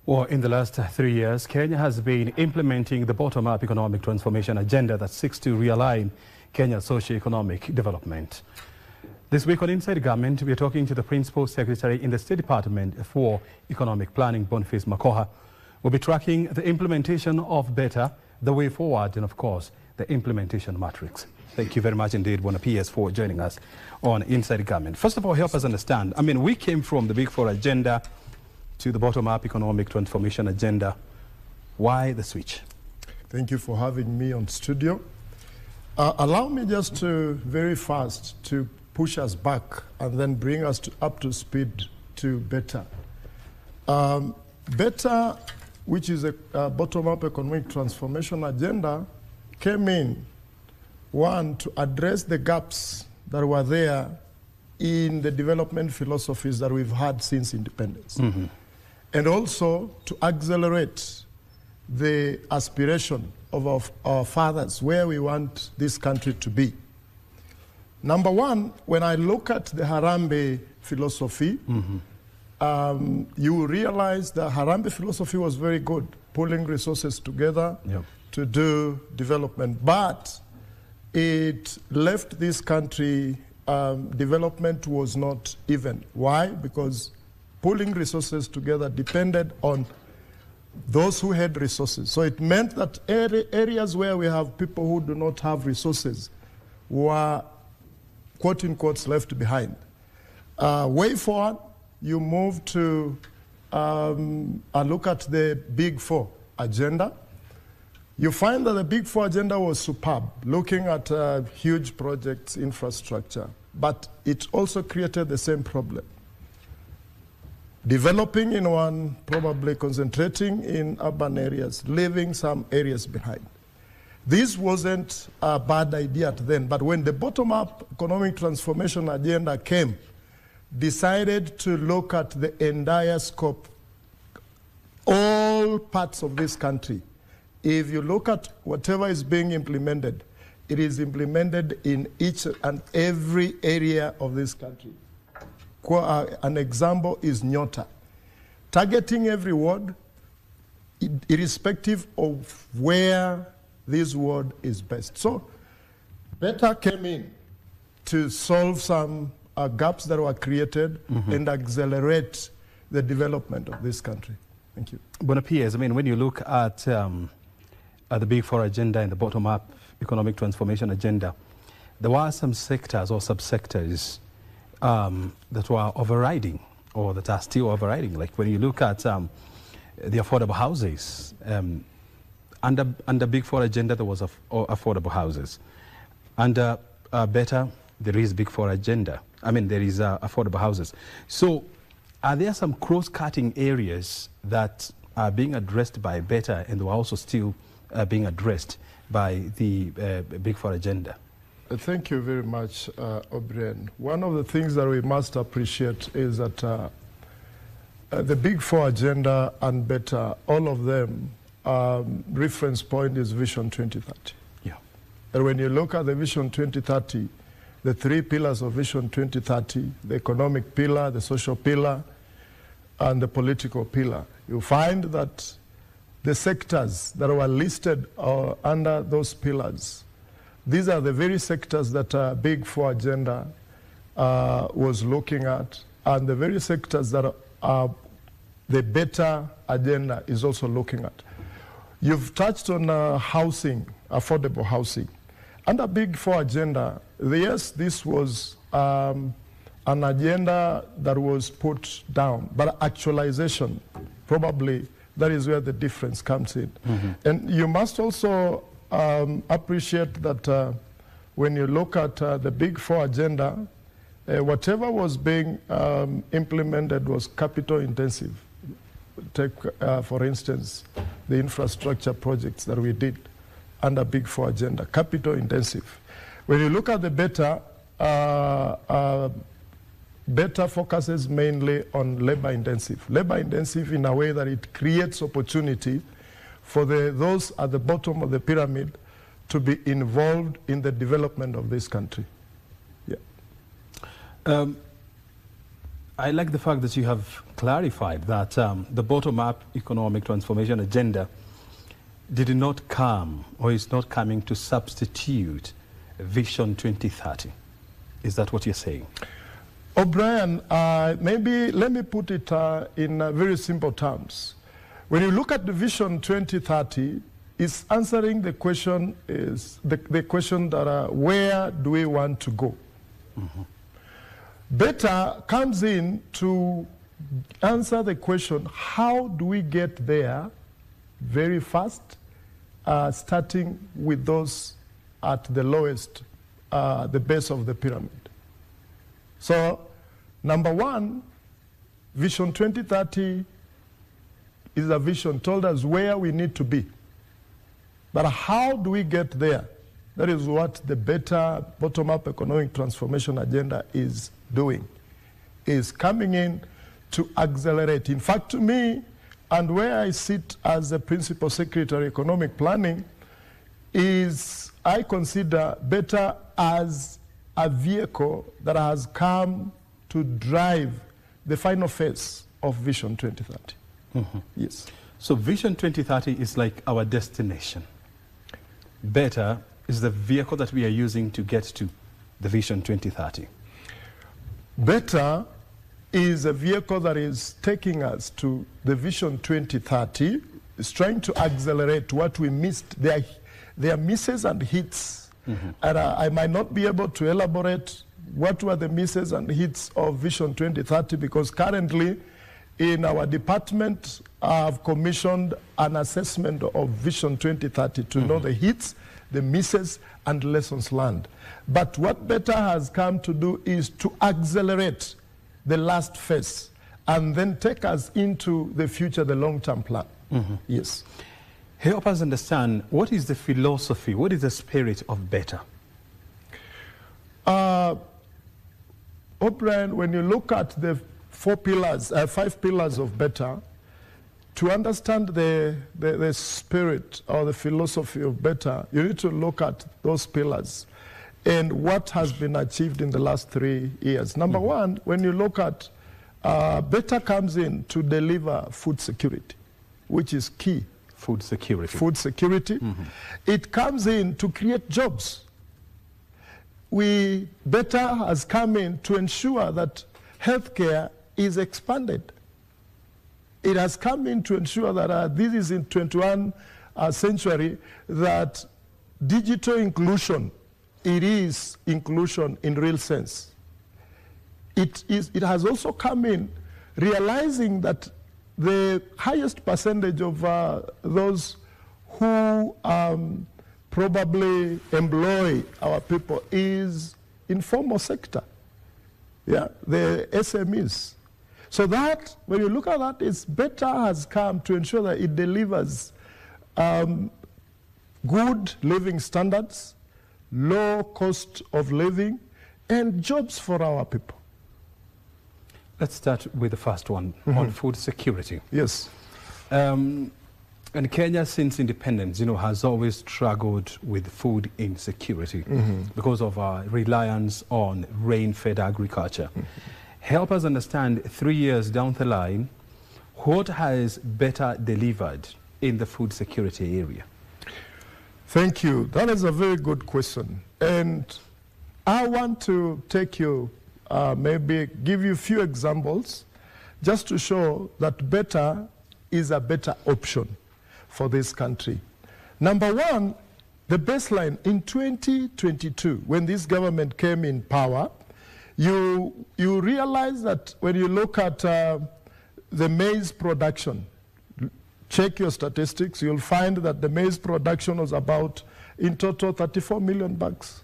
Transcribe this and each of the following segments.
Well, in the last 3 years, Kenya has been implementing the bottom-up economic transformation agenda that seeks to realign Kenya's socio-economic development. This week on Inside Government, we are talking to the Principal Secretary in the State Department for Economic Planning, Bonface Makokha. We'll be tracking the implementation of BETA, the way forward, and of course, the implementation matrix. Thank you very much indeed, Bwana PS, for joining us on Inside Government. First of all, help us understand. I mean, we came from the Big Four agenda to the bottom-up economic transformation agenda. Why the switch? Thank you for having me on studio. Allow me just to very fast to push us back and then bring us up to speed to BETA. BETA, which is a bottom-up economic transformation agenda, came in, one, to address the gaps that were there in the development philosophies that we've had since independence. Mm-hmm. And also to accelerate the aspiration of our fathers, where we want this country to be. Number one, when I look at the Harambee philosophy, mm-hmm. You realize the Harambee philosophy was very good, pulling resources together to do development. But it left this country, development was not even. Why? Because pulling resources together depended on those who had resources. So it meant that areas where we have people who do not have resources were, quote unquote, left behind. Way forward, you move to look at the Big Four agenda. You find that the Big Four agenda was superb, looking at huge projects, infrastructure, but it also created the same problem. Developing in one, probably concentrating in urban areas, leaving some areas behind. This wasn't a bad idea then, but when the bottom-up economic transformation agenda came, decided to look at the entire scope, all parts of this country. If you look at whatever is being implemented, it is implemented in each and every area of this country. An example is Nyota. Targeting every ward, irrespective of where this ward is best. So, BETA came in to solve some gaps that were created and accelerate the development of this country. Thank you. Bwana PS, I mean, when you look at the Big Four agenda and the bottom-up economic transformation agenda, there were some sectors or subsectors that were overriding or that are still overriding. Like when you look at the affordable houses, under Big Four agenda there was affordable houses. Under BETA there is Big Four agenda. I mean there is affordable houses. So are there some cross-cutting areas that are being addressed by BETA and were also still being addressed by the Big Four agenda? Thank you very much, O'Brien. One of the things that we must appreciate is that the Big Four agenda and BETA, all of them, reference point is Vision 2030. Yeah. And when you look at the Vision 2030, the three pillars of Vision 2030, the economic pillar, the social pillar, and the political pillar, you find that the sectors that were listed under those pillars, these are the very sectors that Big Four agenda was looking at, and the very sectors that the BETA agenda is also looking at. You've touched on housing, affordable housing. Under Big Four agenda, yes, this was an agenda that was put down, but actualization, probably that is where the difference comes in. Mm-hmm. And you must also appreciate that when you look at the Big Four agenda, whatever was being implemented was capital intensive. Take, for instance, the infrastructure projects that we did under Big Four agenda, capital intensive. When you look at the BETA, BETA focuses mainly on labor intensive. Labor intensive in a way that it creates opportunity for those at the bottom of the pyramid to be involved in the development of this country. Yeah. I like the fact that you have clarified that the bottom-up economic transformation agenda did not come or is not coming to substitute Vision 2030. Is that what you're saying? O'Brien, maybe let me put it in very simple terms. When you look at the Vision 2030, it's answering the question the question that where do we want to go? Mm-hmm. Better comes in to answer the question, how do we get there very fast, starting with those at the lowest, the base of the pyramid. So, number one, Vision 2030 is a vision, told us where we need to be. But how do we get there? That is what the better bottom-up economic transformation agenda is doing, is coming in to accelerate. In fact, to me, and where I sit as the Principal Secretary Economic Planning, is I consider better as a vehicle that has come to drive the final phase of Vision 2030. Mm-hmm. Yes. So Vision 2030 is like our destination. Better is the vehicle that we are using to get to the Vision 2030. Better is a vehicle that is taking us to the Vision 2030. It's trying to accelerate what we missed. There are misses and hits. Mm-hmm. And I might not be able to elaborate what were the misses and hits of Vision 2030, because currently in our department I've commissioned an assessment of Vision 2030 to know the hits, the misses, and lessons learned. But what Better has come to do is to accelerate the last phase and then take us into the future, the long-term plan. Mm-hmm. Yes. Help us understand, what is the philosophy, what is the spirit of Better? O'Brien, when you look at the 5 pillars of Better, to understand the spirit or the philosophy of Better, you need to look at those pillars and what has been achieved in the last 3 years. Number one, when you look at Better comes in to deliver food security, which is key. Food security. Food security. Mm-hmm. It comes in to create jobs. Better has come in to ensure that healthcare is expanded. It has come in to ensure that this is in 21st century, that digital inclusion, it is inclusion in real sense. It has also come in realizing that the highest percentage of those who probably employ our people is informal sector, the SMEs. So that, when you look at that, it's Better has come to ensure that it delivers good living standards, low cost of living, and jobs for our people. Let's start with the first one, on food security. Yes. And Kenya, since independence, has always struggled with food insecurity because of our reliance on rain-fed agriculture. Help us understand, 3 years down the line, what has Better delivered in the food security area? Thank you. That is a very good question. And I want to take you, maybe give you a few examples just to show that Better is a better option for this country. Number one, the baseline in 2022, when this government came in power, you realize that when you look at the maize production, check your statistics, you'll find that the maize production was about, in total, 34 million bags.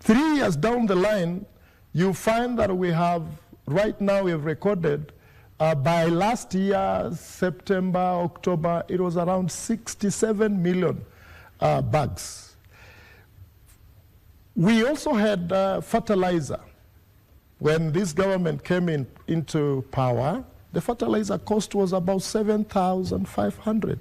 3 years down the line, you find that we have, right now we have recorded, by last year, September, October, it was around 67 million bags. We also had fertilizer. When this government came into power, the fertilizer cost was about 7,500.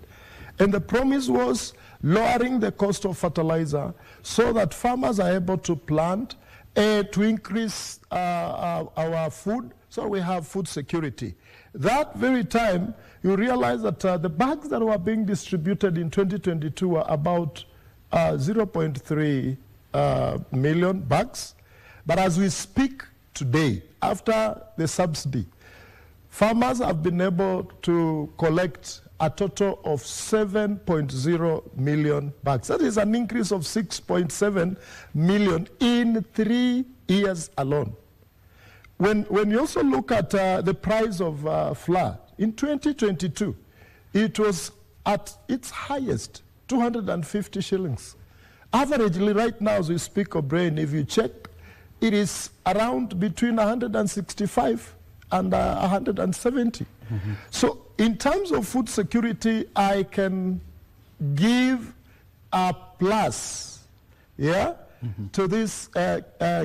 And the promise was lowering the cost of fertilizer so that farmers are able to plant to increase our food so we have food security. That very time, you realize that the bags that were being distributed in 2022 were about 0.3 million bags. But as we speak today, after the subsidy, farmers have been able to collect a total of 7.0 million bags. That is an increase of 6.7 million in 3 years alone. When you also look at the price of flour, in 2022, it was at its highest, 250 shillings. Averagely, right now, as we speak of grain, if you check, it is around between 165 and 170. Mm-hmm. So in terms of food security, I can give a plus, to this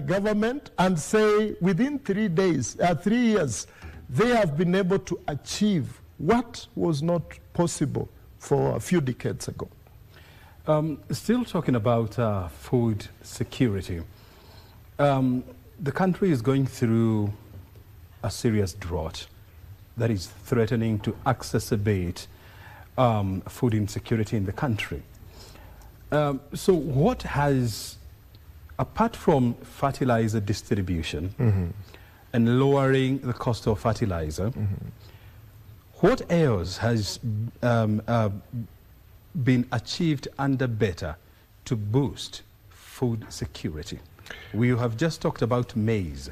government and say within 3 years, they have been able to achieve what was not possible for a few decades ago. Still talking about food security, the country is going through a serious drought that is threatening to exacerbate food insecurity in the country. So what has, apart from fertilizer distribution and lowering the cost of fertilizer, what else has been achieved under better to boost food security? We have just talked about maize.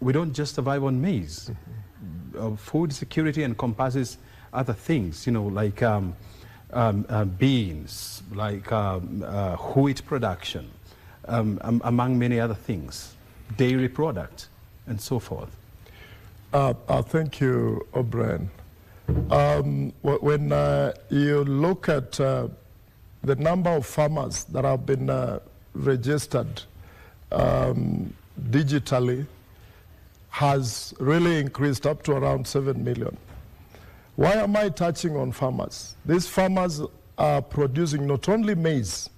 We don't just survive on maize. Food security encompasses other things, like beans, like wheat production, among many other things, dairy product, and so forth. Thank you, O'Brien. When you look at the number of farmers that have been registered digitally, has really increased up to around 7 million. Why am I touching on farmers? These farmers are producing not only maize,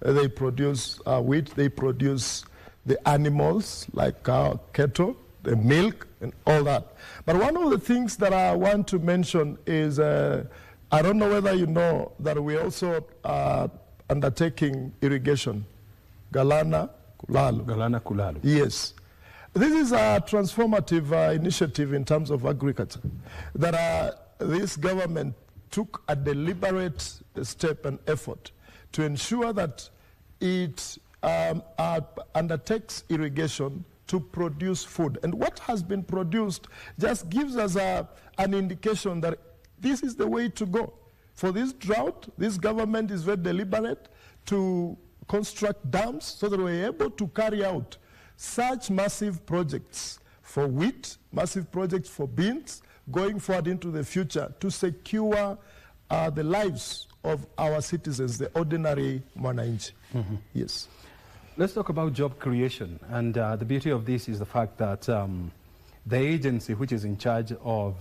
they produce wheat, they produce the animals like cattle, the milk, and all that. But one of the things that I want to mention is, I don't know whether you know that we also are undertaking irrigation, Galana Kulalu. Galana Kulalu. Yes. This is a transformative initiative in terms of agriculture that this government took a deliberate step and effort to ensure that it undertakes irrigation to produce food. And what has been produced just gives us an indication that this is the way to go. For this drought, this government is very deliberate to construct dams so that we're able to carry out such massive projects for wheat, massive projects for beans, going forward into the future to secure the lives of our citizens, the ordinary mwananchi. Yes. Let's talk about job creation. And the beauty of this is the fact that the agency which is in charge of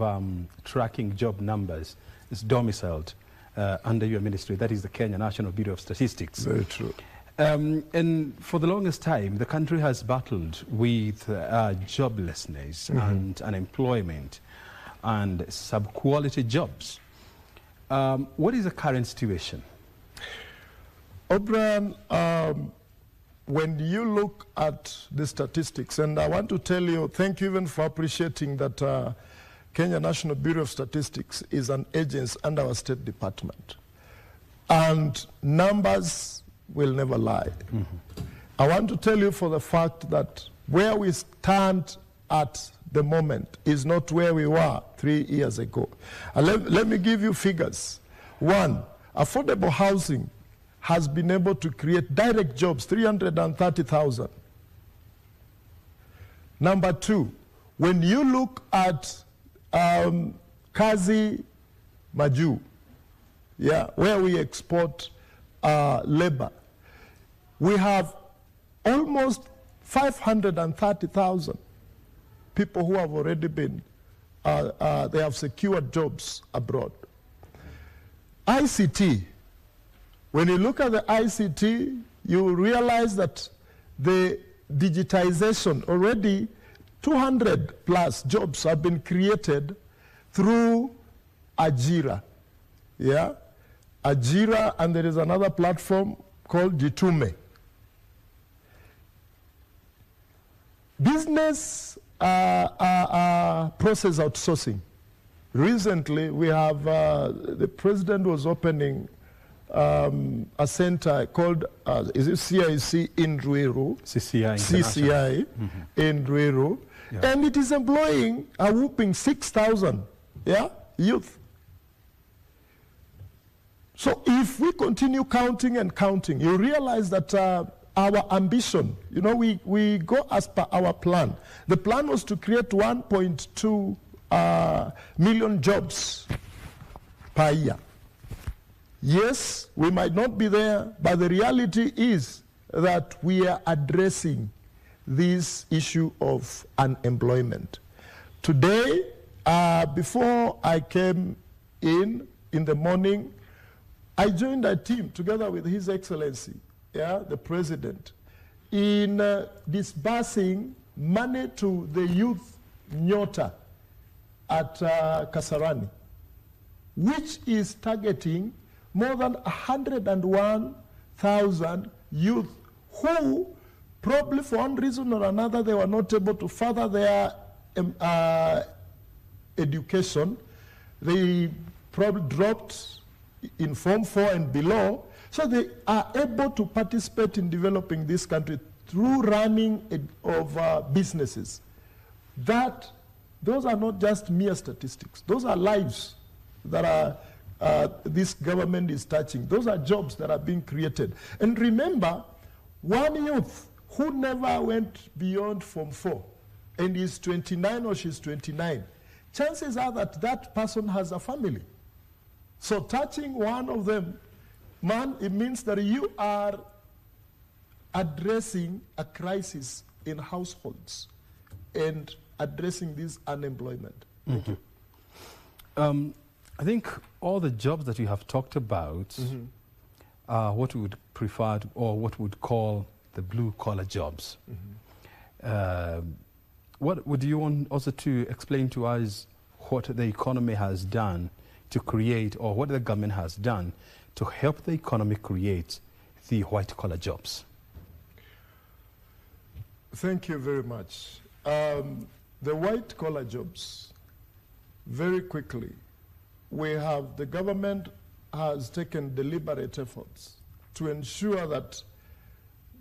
tracking job numbers is domiciled under your ministry. That is the Kenya National Bureau of Statistics. Very true. And for the longest time, the country has battled with joblessness and unemployment and sub-quality jobs. What is the current situation? O'Brien, when you look at the statistics, and I want to tell you, thank you even for appreciating that Kenya National Bureau of Statistics is an agency under our State Department. And numbers will never lie. I want to tell you for the fact that where we stand at the moment is not where we were 3 years ago. Let me give you figures. One, affordable housing has been able to create direct jobs, 330,000. Number two, when you look at Kazi Maju, where we export labor, we have almost 530,000 people who have already been, they have secured jobs abroad. ICT, when you look at the ICT, you realize that the digitization already 200 plus jobs have been created through Ajira. Yeah? Ajira, and there is another platform called Jitume. Business process outsourcing. Recently, we have, the president was opening a center called, is it CIC in Ruiru? CCI in Ruiru. Yeah. And it is employing a whooping 6,000 youth. So if we continue counting and counting, you realize that our ambition, you know, we go as per our plan. The plan was to create 1.2 million jobs per year. Yes, we might not be there, but the reality is that we are addressing this issue of unemployment. Today, before I came in the morning, I joined a team together with His Excellency, the President, in disbursing money to the youth Nyota at Kasarani, which is targeting more than 101,000 youth who probably for one reason or another they were not able to further their education. They probably dropped in Form 4 and below, so they are able to participate in developing this country through running of businesses. Those are not just mere statistics. Those are lives that this government is touching. Those are jobs that are being created. And remember, one youth who never went beyond Form 4 and is 29 or she's 29, chances are that that person has a family. So touching one of them, man, it means that you are addressing a crisis in households and addressing this unemployment. Thank you. I think all the jobs that you have talked about are what we would prefer to, or what we would call the blue-collar jobs. What would you want also to explain to us what the economy has done to create, or what the government has done to help the economy create the white-collar jobs? Thank you very much. The white-collar jobs, very quickly, the government has taken deliberate efforts to ensure that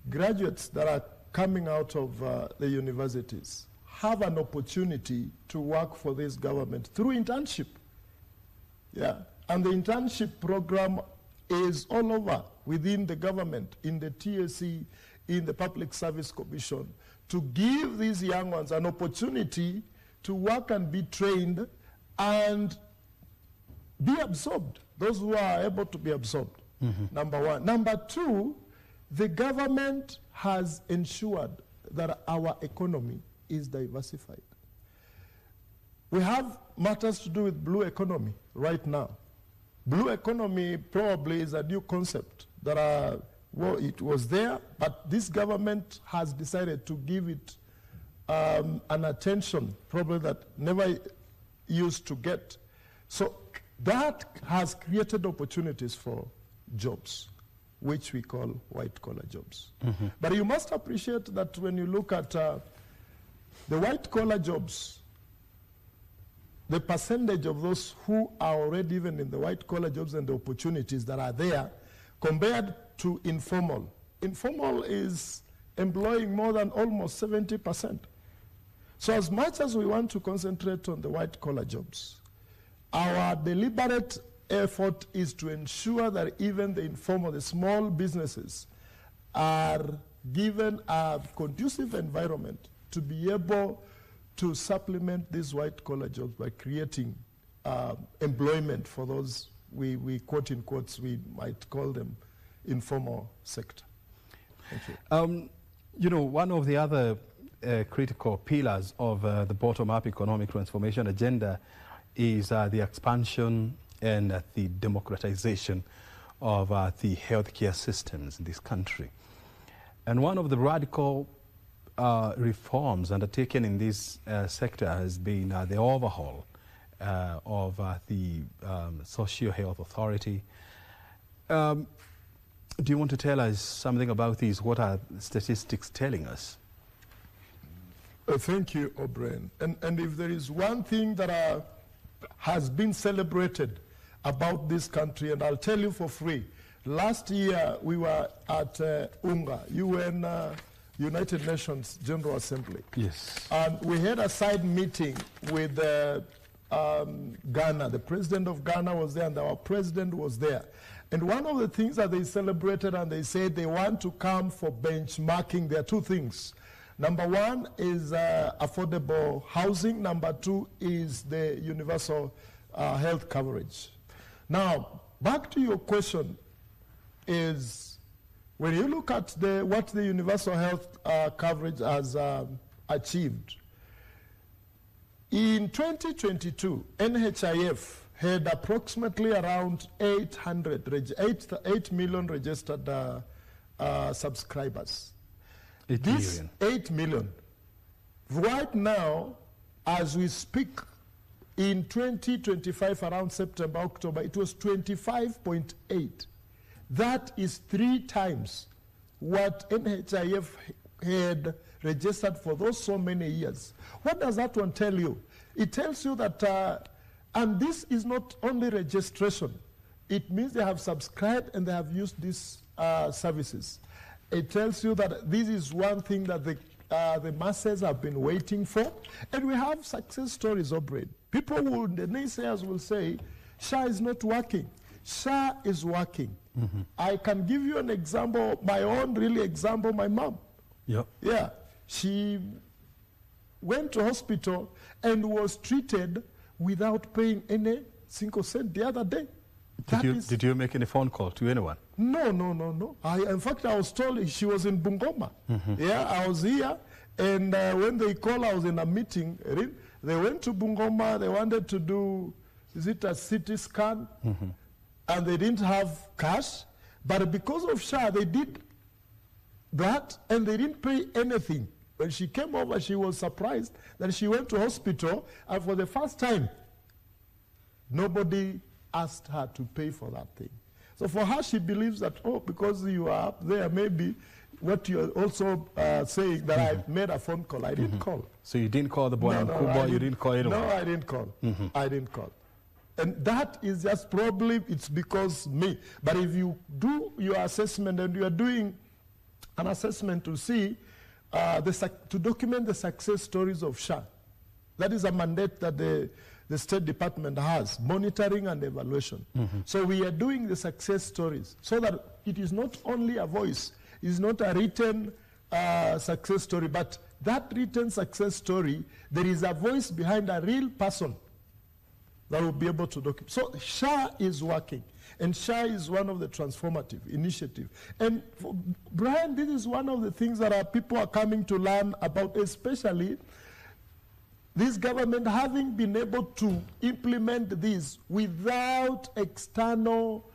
graduates that are coming out of the universities have an opportunity to work for this government through internship. Yeah, and the internship program is all over within the government, in the TSC, in the Public Service Commission, to give these young ones an opportunity to work and be trained and be absorbed, those who are able to be absorbed, number one. Number two, the government has ensured that our economy is diversified. We have matters to do with blue economy right now. Blue economy probably is a new concept that it was there, but this government has decided to give it an attention probably that never used to get. So that has created opportunities for jobs, which we call white-collar jobs. But you must appreciate that when you look at the white-collar jobs, the percentage of those who are already even in the white-collar jobs and the opportunities that are there compared to informal. Informal is employing more than almost 70%. So as much as we want to concentrate on the white-collar jobs, our deliberate effort is to ensure that even the informal, the small businesses are given a conducive environment to be able to supplement these white-collar jobs by creating employment for those, we quote in quotes, we might call them informal sector. Thank you. You know, one of the other critical pillars of the bottom-up economic transformation agenda is the expansion and the democratization of the healthcare systems in this country. And one of the radical reforms undertaken in this sector has been the overhaul of the Social Health Authority. Do you want to tell us something about these? What are statistics telling us? Thank you, O'Brien. And if there is one thing that has been celebrated about this country, and I'll tell you for free, last year we were at UNGA, UN United Nations General Assembly. Yes. And we had a side meeting with Ghana. The president of Ghana was there and our president was there. And one of the things that they celebrated, and they said they want to come for benchmarking, there are two things. Number one is affordable housing. Number two is the universal health coverage. Now, back to your question is, when you look at what the universal health coverage has achieved, in 2022, NHIF had approximately around 8 million registered subscribers. 8 million. 8 million. Right now, as we speak, in 2025, around September, October, it was 25.8. That is 3 times what NHIF had registered for those so many years. What does that one tell you? It tells you that, and this is not only registration, it means they have subscribed and they have used these services. It tells you that this is one thing that the masses have been waiting for. And we have success stories, O'Brien. People will, the naysayers will say, SHA is not working. SHA is working. Mm-hmm. I can give you an example, my own really example, my mom. Yep. Yeah. She went to hospital and was treated without paying any single cent the other day. Did you make any phone call to anyone? No. In fact, I was told she was in Bungoma. Mm-hmm. Yeah, I was here, and when they called, I was in a meeting. They went to Bungoma. They wanted to do, is it a CT scan? Mm-hmm. And they didn't have cash. But because of SHA, they did that, and they didn't pay anything. When she came over, she was surprised that she went to hospital, and for the first time, nobody asked her to pay for that thing. So for her, she believes that, oh, because you are up there, maybe what you're also saying, that I made a phone call. I didn't call. So you didn't call the boy in Kuba, you didn't call anyone? No, I didn't call. I didn't call. And that is just probably, it's because me. But if you do your assessment and you are doing an assessment to see, to document the success stories of SHA, that is a mandate that the State Department has, monitoring and evaluation. Mm-hmm. So we are doing the success stories so that it is not only a voice, it is not a written success story, but that written success story, there is a voice behind a real person that will be able to document. So SHA is working, and SHA is one of the transformative initiatives. And Brian, this is one of the things that people are coming to learn about, especially this government having been able to implement this without external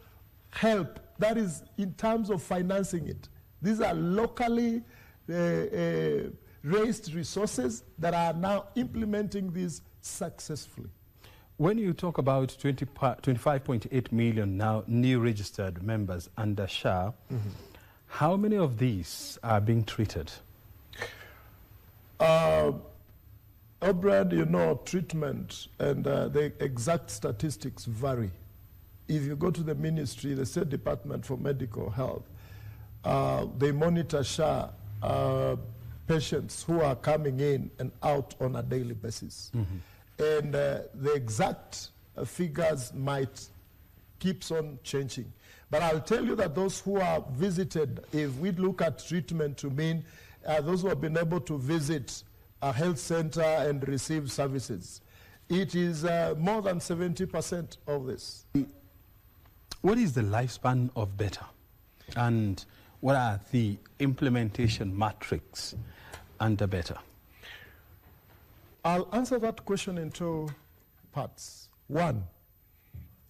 help, that is in terms of financing it. These are locally raised resources that are now implementing this successfully. When you talk about 25.8 million now new registered members under SHA, how many of these are being treated? O'Brien, treatment and the exact statistics vary. If you go to the ministry, the State Department for Medical Health, they monitor SHA patients who are coming in and out on a daily basis. And the exact figures might keeps on changing. But I'll tell you that those who are visited, if we look at treatment to mean those who have been able to visit a health center and receive services, it is more than 70% of this. What is the lifespan of Better? And what are the implementation metrics under Better? I'll answer that question in 2 parts. One,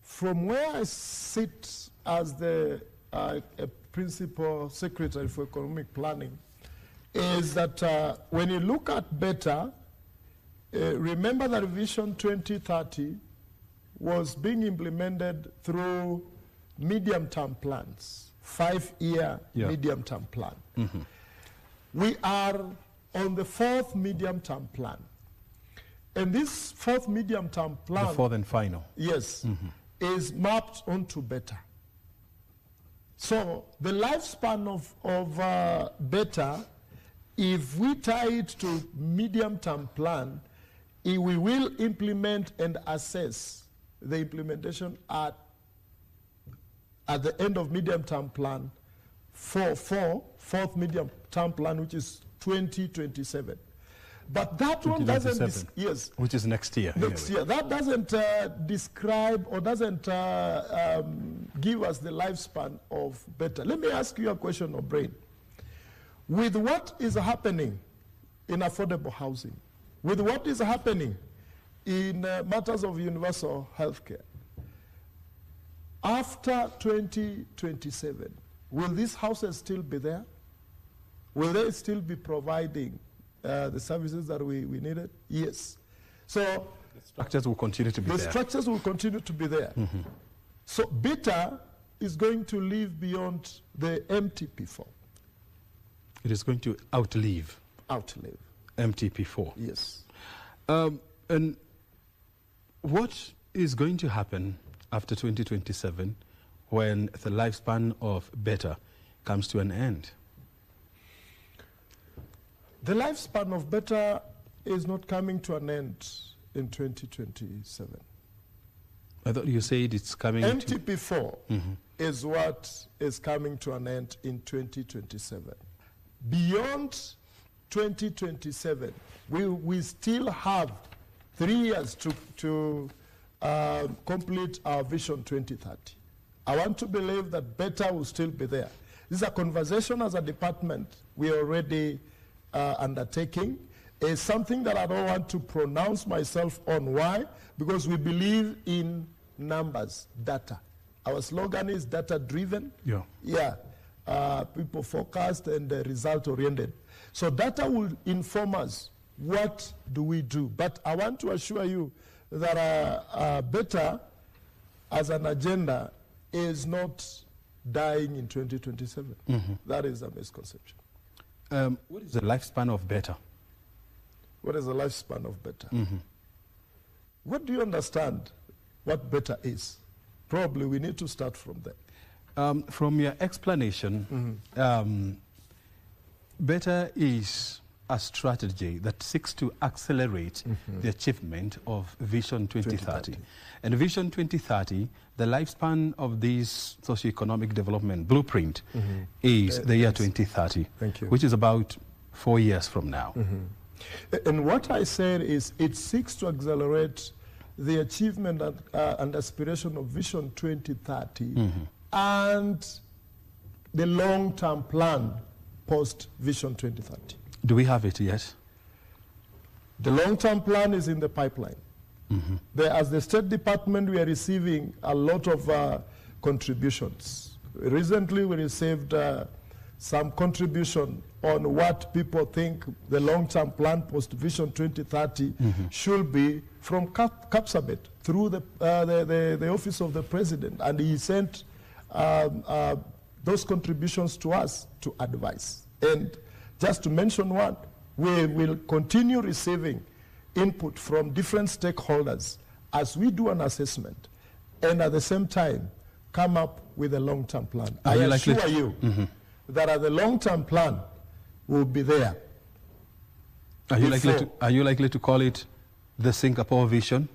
from where I sit as the principal secretary for economic planning, is that when you look at better, remember that Vision 2030 was being implemented through medium-term plans, 5-year medium-term plan. We are on the 4th medium-term plan. And this 4th medium-term plan... The 4th and final. Yes, is mapped onto better. So the lifespan of better, if we tie it to medium-term plan, we will implement and assess the implementation at the end of medium-term plan for 4th medium-term plan, which is 2027. But that one doesn't... Yes. Which is next year. Next year. That doesn't describe or doesn't give us the lifespan of better. Let me ask you a question, O'Brien. With what is happening in affordable housing, with what is happening in matters of universal health care, after 2027, will these houses still be there? Will they still be providing the services that we needed? Yes. So the structures will continue to be there. The structures will continue to be there. So better is going to live beyond the MTP4. It is going to outlive. Outlive. MTP4. Yes. And what is going to happen after 2027 when the lifespan of better comes to an end? The lifespan of better is not coming to an end in 2027. I thought you said it's coming MTP4 is what is coming to an end in 2027. Beyond 2027, we still have 3 years to complete our Vision 2030. I want to believe that better will still be there. This is a conversation as a department we are already undertaking. It's something that I don't want to pronounce myself on. Why? Because we believe in numbers, data. Our slogan is data-driven. People focused and result-oriented. So data will inform us what do we do. But I want to assure you that better as an agenda is not dying in 2027. That is a misconception. What is the lifespan of better? What is the lifespan of better? What do you understand what better is? Probably we need to start from there. From your explanation, better is a strategy that seeks to accelerate the achievement of Vision 2030. And Vision 2030, the lifespan of this socioeconomic development blueprint is the year 2030, which is about 4 years from now. And what I said is it seeks to accelerate the achievement and aspiration of Vision 2030 and the long-term plan post-Vision 2030. Do we have it yet? The long-term plan is in the pipeline. As the State Department, we are receiving a lot of contributions. Recently, we received some contribution on what people think the long-term plan post-Vision 2030 should be from Kapsabet through the Office of the President. And he sent those contributions to us to advise. And just to mention one, we will continue receiving input from different stakeholders as we do an assessment and at the same time come up with a long-term plan. I assure you that the long-term plan will be there. Are you likely to call it the Singapore vision?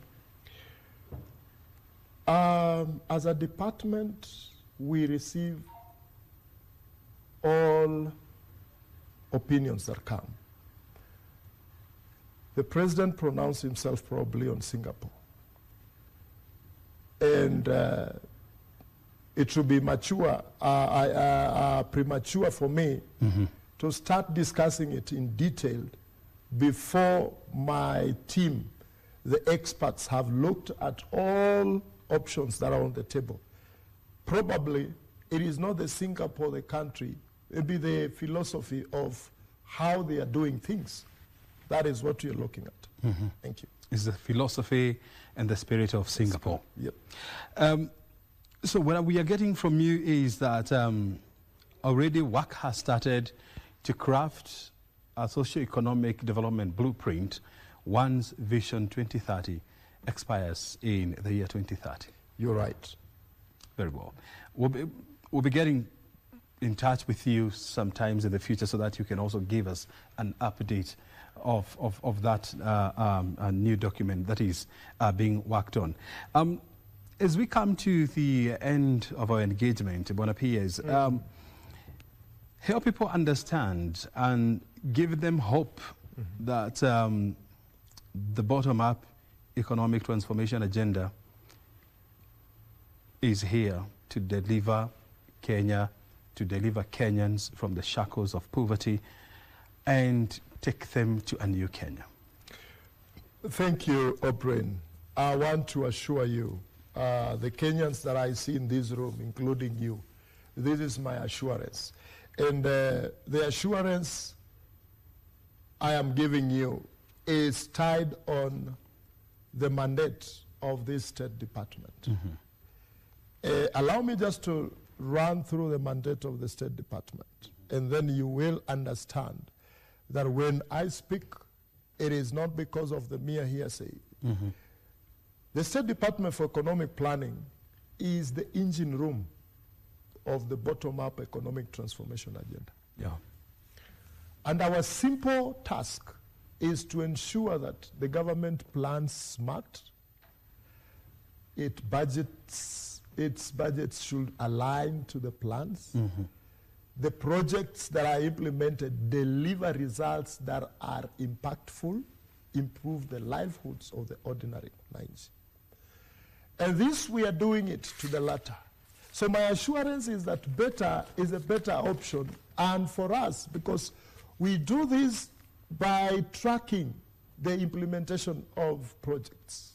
As a department, we receive all opinions that come. The president pronounced himself probably on Singapore. And it should be premature for me to start discussing it in detail before my team, the experts, have looked at all options that are on the table. Probably it is not the Singapore, the country, maybe the philosophy of how they are doing things. That is what you're looking at. Thank you. It's the philosophy and the spirit of Singapore. Yep. So what we are getting from you is that already work has started to craft a socio-economic development blueprint once Vision 2030 expires in the year 2030. You're right. Very well. We'll be getting in touch with you sometimes in the future so that you can also give us an update of that new document that is being worked on. As we come to the end of our engagement, Bonface, help people understand and give them hope that the bottom-up economic transformation agenda is here to deliver Kenya, to deliver Kenyans from the shackles of poverty and take them to a new Kenya. Thank you, O'Brien. I want to assure you, the Kenyans that I see in this room, including you, this is my assurance. And the assurance I am giving you is tied on the mandate of this State Department. Allow me just to run through the mandate of the State Department, and then you will understand that when I speak, it is not because of the mere hearsay. The State Department for Economic Planning is the engine room of the bottom-up economic transformation agenda. Yeah. And our simple task is to ensure that the government plans smart, its budgets should align to the plans. The projects that are implemented deliver results that are impactful, improve the livelihoods of the ordinary Nige. And this, we are doing it to the latter. So my assurance is that better is a better option, and for us, because we do this by tracking the implementation of projects.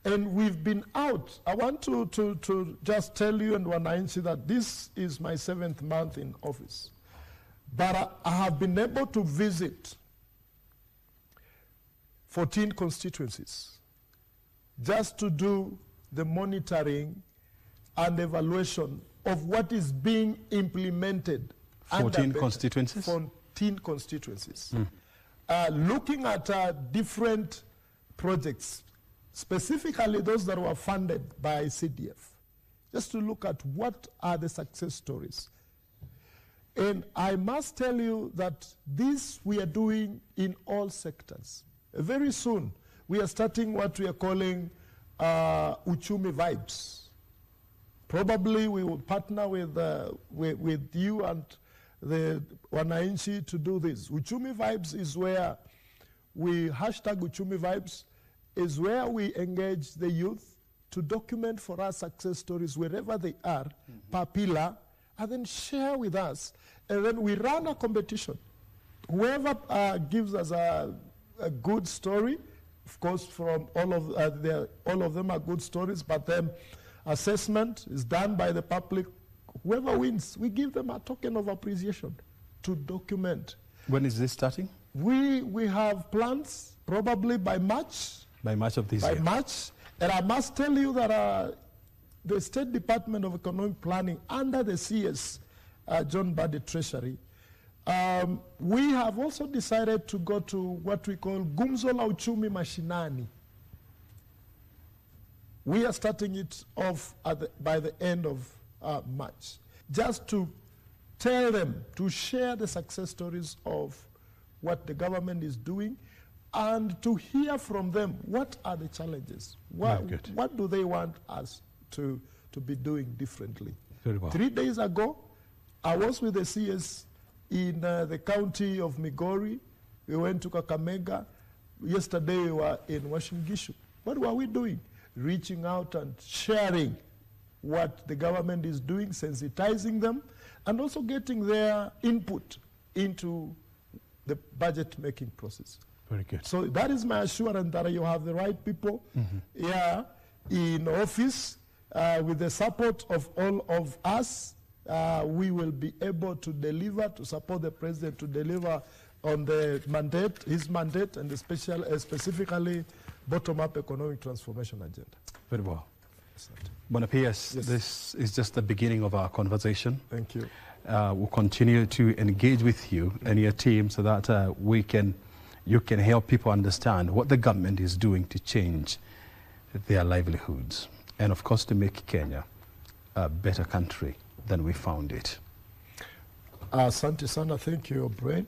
And we've been out. I want to just tell you and Wananchi that this is my 7th month in office. But I have been able to visit 14 constituencies just to do the monitoring and evaluation of what is being implemented. 14 constituencies? 14 constituencies. Looking at different projects, specifically those that were funded by CDF, just to look at what are the success stories. And I must tell you that this we are doing in all sectors. Very soon, we are starting what we are calling Uchumi Vibes. Probably we will partner with you and the Wananchi to do this. Uchumi Vibes is where we hashtag Uchumi Vibes, is where we engage the youth to document for us success stories wherever they are, per pillar, and then share with us. And then we run a competition. Whoever gives us a good story, of course, from all of them are good stories, but then assessment is done by the public. Whoever wins, we give them a token of appreciation to document. When is this starting? We have plans probably by March. By March of this year. By March. And I must tell you that the State Department of Economic Planning under the CS, John Buddy Treasury, we have also decided to go to what we call Gumzo la Uchumi Mashinani. We are starting it off by the end of March, just to tell them, to share the success stories of what the government is doing, and to hear from them what are the challenges, what do they want us to be doing differently. Very well. 3 days ago, I was with the CS in the county of Migori. We went to Kakamega. Yesterday we were in Uasin Gishu. What were we doing? Reaching out and sharing what the government is doing, sensitizing them, and also getting their input into the budget-making process. Very good. So that is my assurance that you have the right people here in office. With the support of all of us, we will be able to deliver, to support the president to deliver on the mandate, his mandate, and specifically bottom-up economic transformation agenda. Very well. Bonface, Yes. this is just the beginning of our conversation. Thank you. We'll continue to engage with you and your team so that you can help people understand what the government is doing to change their livelihoods and, of course, to make Kenya a better country than we found it. Asante sana, thank you, Brian.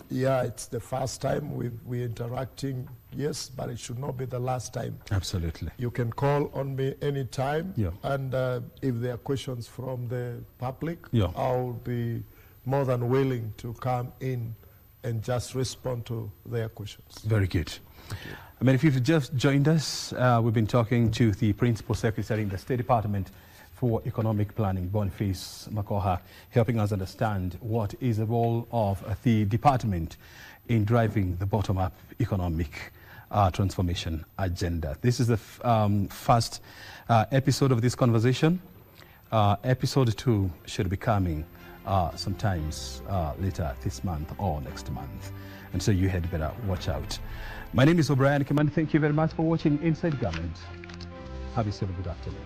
Yeah, it's the first time we're interacting, yes, but it should not be the last time. Absolutely. You can call on me anytime, Yeah. and if there are questions from the public, Yeah. I'll be more than willing to come in and just respond to their questions. Very good. I mean, if you've just joined us, we've been talking to the Principal Secretary in the State Department for Economic Planning, Bonface Makokha, helping us understand what is the role of the department in driving the bottom-up economic transformation agenda. This is the first episode of this conversation. Episode 2 should be coming sometimes later this month or next month. And so you had better watch out. My name is O'Brien Kimani. Thank you very much for watching Inside Government. Have yourself a good afternoon.